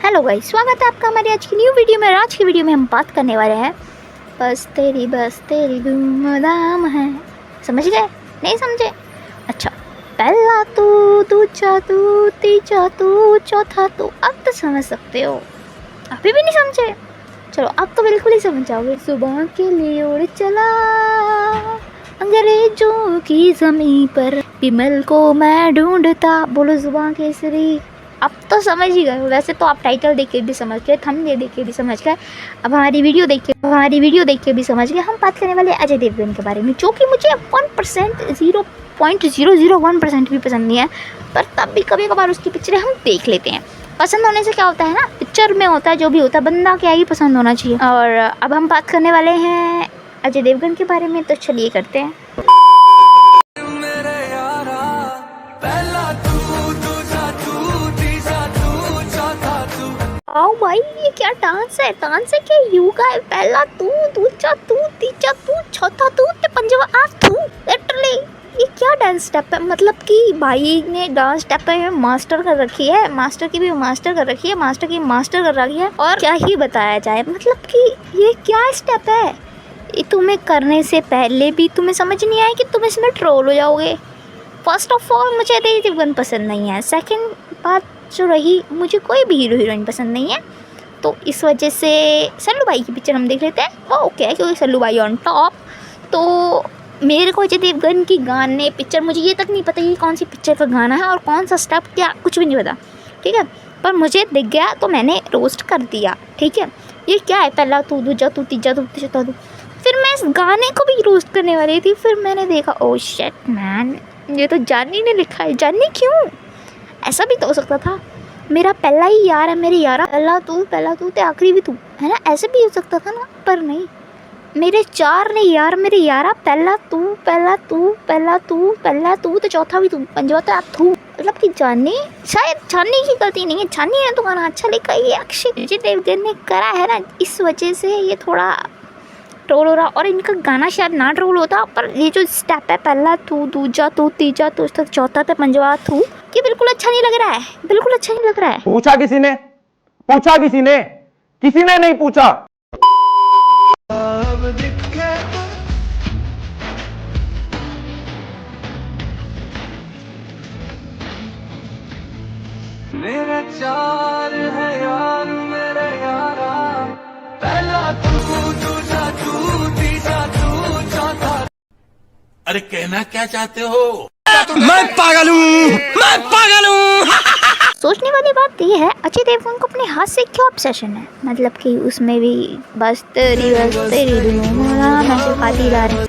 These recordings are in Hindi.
हेलो गाइस, स्वागत है आपका हमारी आज की न्यू वीडियो में। आज की वीडियो में हम बात करने वाले हैं बस तेरी धूम है। समझ गए? नहीं समझे? अच्छा, पहला तू, दूजा तू, तीजा तू, चौथा तू। अब तो समझ सकते हो। अभी भी नहीं समझे? चलो अब तो बिल्कुल ही समझ जाओगे। सुबह के लिए उड़ चला अंग्रेजों की ज़मीं पर, विमल को मैं ढूंढता। बोलो जुबान केसरी। अब तो समझ ही गए हो। वैसे तो आप टाइटल देख के भी समझ गए, थंबनेल देख के भी समझ गए, अब हमारी वीडियो देख के भी समझ गए। हम बात करने वाले अजय देवगन के बारे में, जो कि मुझे 1% 0.001% भी पसंद नहीं है, पर तब भी कभी कभार उसकी पिक्चरें हम देख लेते हैं। पसंद होने से क्या होता है ना, पिक्चर में होता है जो भी होता है, बंदा क्या ही पसंद होना चाहिए। और अब हम बात करने वाले हैं अजय देवगन के बारे में, तो चलिए करते हैं। आओ भाई, ये क्या डांस है? डांस है क्या? योगा है। पहला तू, दूजा तू, तीजा तू, चौथा तू, ते पंजवा आ तू। लिटरली ये क्या डांस स्टेप है? मतलब कि भाई ने डांस स्टेप में मास्टर कर रखी है, मास्टर की भी मास्टर कर रखी है, मास्टर की मास्टर कर रखी है। और क्या ही बताया जाए, मतलब कि ये क्या स्टेप है? ये तुम्हें करने से पहले भी तुम्हें समझ नहीं आया कि तुम इसमें ट्रोल हो जाओगे। फर्स्ट ऑफ ऑल मुझे अजय देवगन पसंद नहीं है। सेकंड बात जो रही, मुझे कोई भी हीरो हीरोइन पसंद नहीं है, तो इस वजह से सल्लू भाई की पिक्चर हम देख लेते हैं। वो ओके है क्योंकि सल्लू भाई ऑन टॉप। तो मेरे को अजय देवगन की गाने पिक्चर, मुझे ये तक नहीं पता कि कौन सी पिक्चर का गाना है और कौन सा स्टेप, क्या कुछ भी नहीं पता, ठीक है। पर मुझे दिख गया तो मैंने रोस्ट कर दिया, ठीक है। ये क्या है? पहला तू, दूजा तू, तीजा तू, चौथा तू। फिर मैं इस गाने को भी रोस्ट करने वाली थी, फिर मैंने देखा ओ शिट मैन, ये तो जानी ने लिखा है। जानी क्यों? ऐसा भी तो हो सकता था, मेरा पहला ही यार है, मेरे यारा पहला तू ते आखिरी भी तू है ना, ऐसे भी हो सकता था ना। पर नहीं, मेरे चार ने यार, मेरे यारा पहला तू तो चौथा भी तू, पंजवा तो आप थू। मतलब कि जानी, शायद जानी की गलती नहीं है, जानी ने तो गाना अच्छा लिखा। ये अक्षय देवगन ने करा है ना, इस वजह से ये थोड़ा ट्रोल हो रहा। और इनका गाना शायद ना ट्रोल होता, पर ये जो स्टेप है, पहला तू, दूजा तू, तीजा तू, चौथा तो पंजवा थू, ये बिल्कुल अच्छा नहीं लग रहा है, बिल्कुल अच्छा नहीं लग रहा है। पूछा किसी ने? किसी ने नहीं पूछा। मेरे चार है यार, मेरे यारा, पहला तू, दूजा तू, तीजा तू, चौथा। अरे कहना क्या चाहते हो? मैं पागल हूँ। सोचने वाली बात ये है, अजय देवगन को अपने हाथ से क्यों ऑब्सेशन है? मतलब कि उसमें भी बस तेरी धूम ऐसे खाती ला रहे,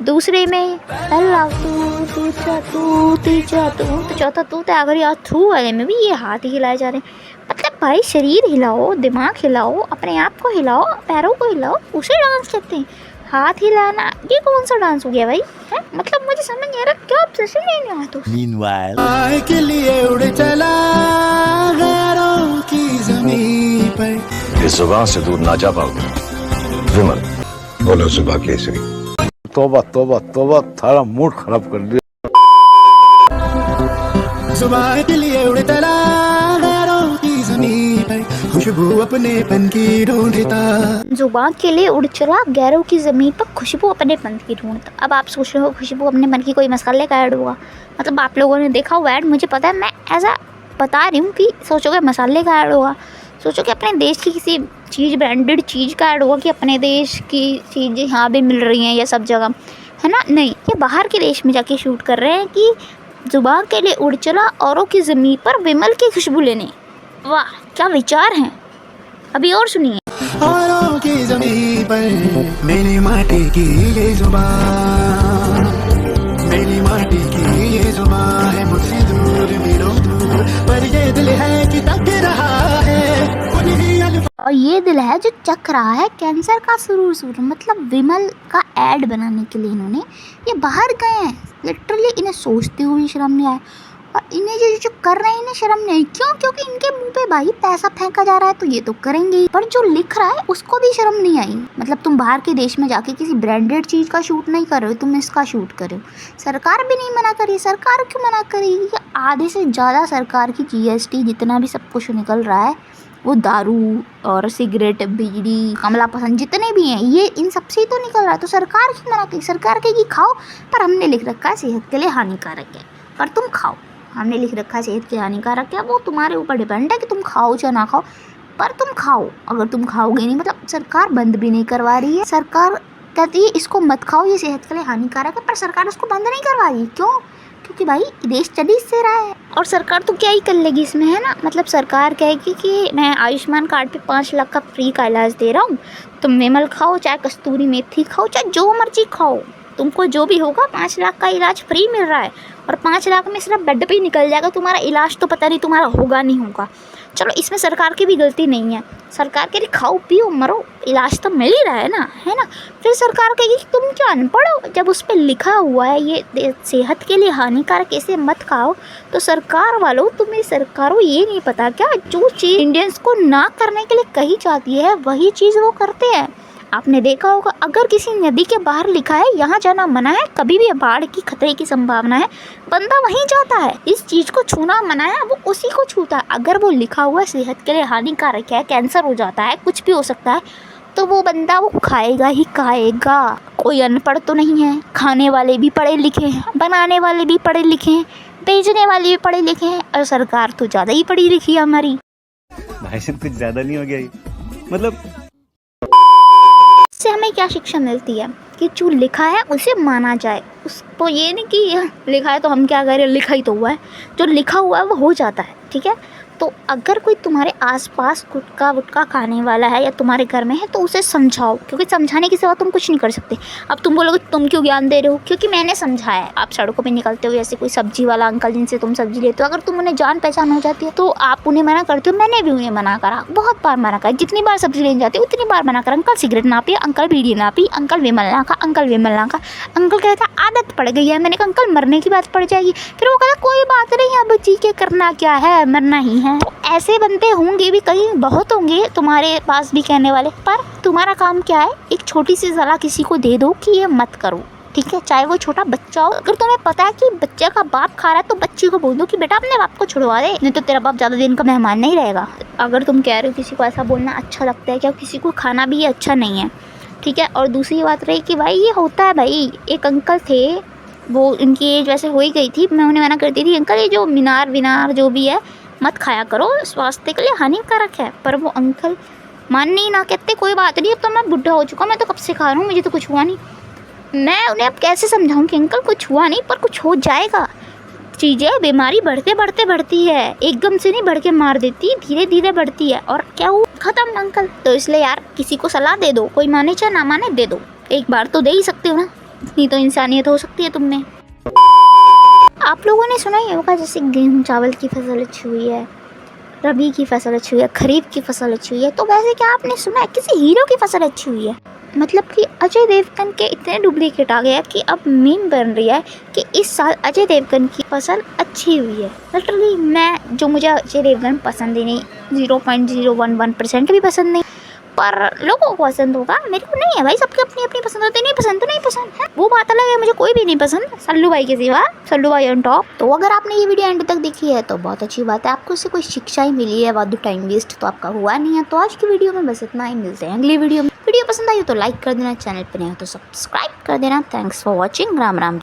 दूसरे में पहला तू, दूजा तू, तीजा तू, तो चौथा तू, तो आखिरी आ थू वाले में भी ये हाथ ही हिलाए जा रहे हैं। मतलब भाई शरीर हिलाओ, दिमाग हिलाओ, अपने आप को हिलाओ, पैरों को हिलाओ, उसे डांस कहते हैं। हाथ हिलाना ये कौन सा डांस हो गया भाई? है मतलब मुझे समझ नहीं आ रहा, क्या ऑब्सेशन है इन हाथों से? Meanwhile, के लिए उड़ चला गैरों की ज़मीं पर। इस जुबान से दूर ना जा पाओगे विमल। बोलो जुबा केसरी। तौबा तौबा तौबा, थारा मूड खराब कर दिया। सुबह के लिए उड़ चला गैरों की ज़मीं पर, खुशबू अपने पन की ढूंढता। जुबान के लिए उड़ चला गैरों की ज़मीन पर, खुशबू अपने मन की ढूंढता। अब आप सोच रहे हो खुशबू अपने मन की, कोई मसाले का ऐड होगा? मतलब आप लोगों ने देखा हुआ ऐड, मुझे पता है, मैं ऐसा बता रही हूँ कि सोचोगे मसाले का ऐड होगा, सोचोगे अपने देश की किसी चीज़, ब्रांडेड चीज़ का ऐड होगा कि अपने देश की चीज़ें यहाँ भी मिल रही हैं या सब जगह, है ना। नहीं, ये बाहर के देश में जाके शूट कर रहे हैं कि जुबान के लिए उड़ चला औरों की ज़मीन पर विमल की खुशबू लेने। वाह क्या विचार हैं! अभी और सुनिए। औरों की ज़मीं पर मेरी माटी की ये ज़ुबान, मेरी माटी की ये ज़ुबान है, मुझसे दूर मीलों दूर, पर ये दिल है कि तक रहा है उन्हीं अल्फाज़। और ये दिल है जो चक रहा है कैंसर का सुरूर। मतलब विमल का ऐड बनाने के लिए इन्होंने ये बाहर गए हैं। लिटरली इन्हें सोचते हुए शर्म नहीं आया, और इन्हें जो कर रहे हैं इन्हें शर्म नहीं। क्यों? क्योंकि इनके मुंह पे भाई पैसा फेंका जा रहा है, तो ये तो करेंगे ही, पर जो लिख रहा है उसको भी शर्म नहीं आई। मतलब तुम बाहर के देश में जाके किसी ब्रांडेड चीज़ का शूट नहीं कर रहे हो, तुम इसका शूट कर रहे हो। सरकार भी नहीं मना करी। सरकार क्यों मना करेगी? आधे से ज़्यादा सरकार की GST जितना भी सब कुछ निकल रहा है वो दारू और सिगरेट, बीड़ी, कमला पसंद जितने भी हैं, ये इन सबसे ही तो निकल रहा है। तो सरकार की मना की, सरकार कहेगी खाओ, पर हमने लिख रखा है सेहत के लिए हानिकारक है, पर तुम खाओ। हमने लिख रखा है सेहत के लिए हानिकारक है, वो तुम्हारे ऊपर डिपेंड है कि तुम खाओ या ना खाओ, पर तुम खाओ। अगर तुम खाओगे नहीं, मतलब सरकार बंद भी नहीं करवा रही है, सरकार कहती है इसको मत खाओ, ये सेहत के लिए हानिकारक है, पर सरकार उसको बंद नहीं करवा रही। क्यों? क्योंकि भाई देश चल इससे रहा है, और सरकार तो क्या ही कर लेगी इसमें, है ना। मतलब सरकार कहेगी कि मैं आयुष्मान कार्ड पे 5 लाख का फ्री का इलाज दे रहा हूँ, तुम विमल खाओ, चाहे कस्तूरी मेथी खाओ, चाहे जो मर्जी खाओ, तुमको जो भी होगा 5 लाख का इलाज फ्री मिल रहा है, और 5 लाख में सिर्फ बेड पे ही निकल जाएगा, तुम्हारा इलाज तो पता नहीं तुम्हारा होगा नहीं होगा। चलो इसमें सरकार की भी गलती नहीं है, सरकार कह रही खाओ पियो मरो, इलाज तो मिल ही रहा है ना, है ना। फिर सरकार कहेगी कि तुम क्या अनपढ़ हो, जब उस पर लिखा हुआ है ये सेहत के लिए हानिकारक, ऐसे मत खाओ, तो सरकार वालों तुम्हें सरकारों ये नहीं पता क्या, जो चीज़ इंडियंस को ना करने के लिए कही जाती है वही चीज़ वो करते हैं। आपने देखा होगा, अगर किसी नदी के बाहर लिखा है यहाँ जाना मना है, कभी भी बाढ़ की खतरे की संभावना है, बंदा वहीं जाता है। इस चीज़ को छूना मना है, वो उसी को छूता है। अगर वो लिखा हुआ सेहत के लिए हानिकारक है, कैंसर हो जाता है, कुछ भी हो सकता है, तो वो बंदा वो खाएगा ही खाएगा। कोई अनपढ़ तो नहीं है, खाने वाले भी पढ़े लिखे हैं, बनाने वाले भी पढ़े लिखे हैं, बेचने वाले भी पढ़े लिखे हैं, और सरकार तो ज़्यादा ही पढ़ी लिखी है हमारी। भाई साहब कुछ ज़्यादा नहीं हो गया ये? मतलब इससे हमें क्या शिक्षा मिलती है कि जो लिखा है उसे माना जाए, उसको ये नहीं कि लिखा है तो हम क्या करें, लिखा ही तो हुआ है, जो लिखा हुआ है वो हो जाता है, ठीक है। तो अगर कोई तुम्हारे आसपास गुटखा वुटखा खाने वाला है या तुम्हारे घर में है तो उसे समझाओ, क्योंकि समझाने के सिवा तुम कुछ नहीं कर सकते। अब तुम बोलोगे तुम क्यों ज्ञान दे रहे हो, क्योंकि मैंने समझाया है। आप सड़कों पे निकलते हो, जैसे कोई सब्जी वाला अंकल जिनसे तुम सब्जी लेते हो, अगर तुम उन्हें जान पहचान हो जाती है तो आप उन्हें मना करते हो। मैंने भी उन्हें मना करा, बहुत बार मना करा, जितनी बार सब्जी लेने जाती हो उतनी बार मना करा, अंकल सिगरेट ना पिए, अंकल बीड़ी ना पी, अंकल विमल ना खा, अंकल विमल ना खा। अंकल कहता आदत पड़ गई है। मैंने कहा अंकल मरने की बात पड़ जाएगी। फिर वो कहता कोई बात नहीं, अब जी के करना क्या है, मरना ही है। तो ऐसे बनते होंगे भी कहीं, बहुत होंगे तुम्हारे पास भी कहने वाले, पर तुम्हारा काम क्या है, एक छोटी सी सलाह किसी को दे दो कि ये मत करो, ठीक है, चाहे वो छोटा बच्चा हो। अगर तुम्हें पता है कि बच्चे का बाप खा रहा है तो बच्ची को बोल दो कि बेटा अपने बाप को छुड़वा दे, नहीं तो तेरा बाप ज़्यादा दिन का मेहमान नहीं रहेगा। अगर तुम कह रहे हो किसी को ऐसा बोलना अच्छा लगता है क्या, किसी को खाना भी ये अच्छा नहीं है, ठीक है। और दूसरी बात रही कि भाई ये होता है, भाई एक अंकल थे, वो इनकी एज वैसे हो ही गई थी, मैं उन्हें मना करती थी अंकल ये जो मीनार विनार जो भी है मत खाया करो, स्वास्थ्य के लिए हानिकारक है, पर वो अंकल मानने ही ना, कहते कोई बात नहीं, अब तो मैं बुढ़ा हो चुका, मैं तो कब से खा रहा हूँ, मुझे तो कुछ हुआ नहीं। मैं उन्हें अब कैसे समझाऊँ कि अंकल कुछ हुआ नहीं, पर कुछ हो जाएगा। चीज़ें बीमारी बढ़ते बढ़ते बढ़ती है, एकदम से नहीं बढ़ के मार देती, धीरे धीरे बढ़ती है, और क्या हुआ, ख़त्म अंकल। तो इसलिए यार किसी को सलाह दे दो, कोई माने चाहे ना माने दे दो, एक बार तो दे ही सकते हो ना, इतनी तो इंसानियत हो सकती है तुम में। आप लोगों ने सुना ही होगा जैसे गेहूँ चावल की फसल अच्छी हुई है, रबी की फसल अच्छी हुई है, खरीफ की फसल अच्छी हुई है, तो वैसे क्या आपने सुना है किसी हीरो की फसल अच्छी हुई है? मतलब कि अजय देवगन के इतने डुप्लीकेट आ गए हैं कि अब मीम बन रही है कि इस साल अजय देवगन की फसल अच्छी हुई है। लिटरली मैं, जो मुझे अजय देवगन पसंद ही नहीं, 0.011% भी पसंद नहीं, पर लोगों को पसंद होगा, मेरे को नहीं है भाई, सबके अपनी अपनी पसंद होती है, नहीं पसंद तो नहीं पसंद है, वो बात अलग है, मुझे कोई भी नहीं पसंद सल्लू भाई के सिवा, सल्लू भाई ऑन टॉप। तो अगर आपने ये वीडियो एंड तक देखी है तो बहुत अच्छी बात है, आपको उससे कोई शिक्षा ही मिली है, वादू टाइम वेस्ट तो आपका हुआ नहीं है। तो आज की वीडियो में बस इतना ही, मिलते हैं अगली वीडियो में। वीडियो पसंद आई हो तो लाइक कर देना, चैनल पर नहीं हो तो सब्सक्राइब कर देना। Thanks for watching, Ram Ram.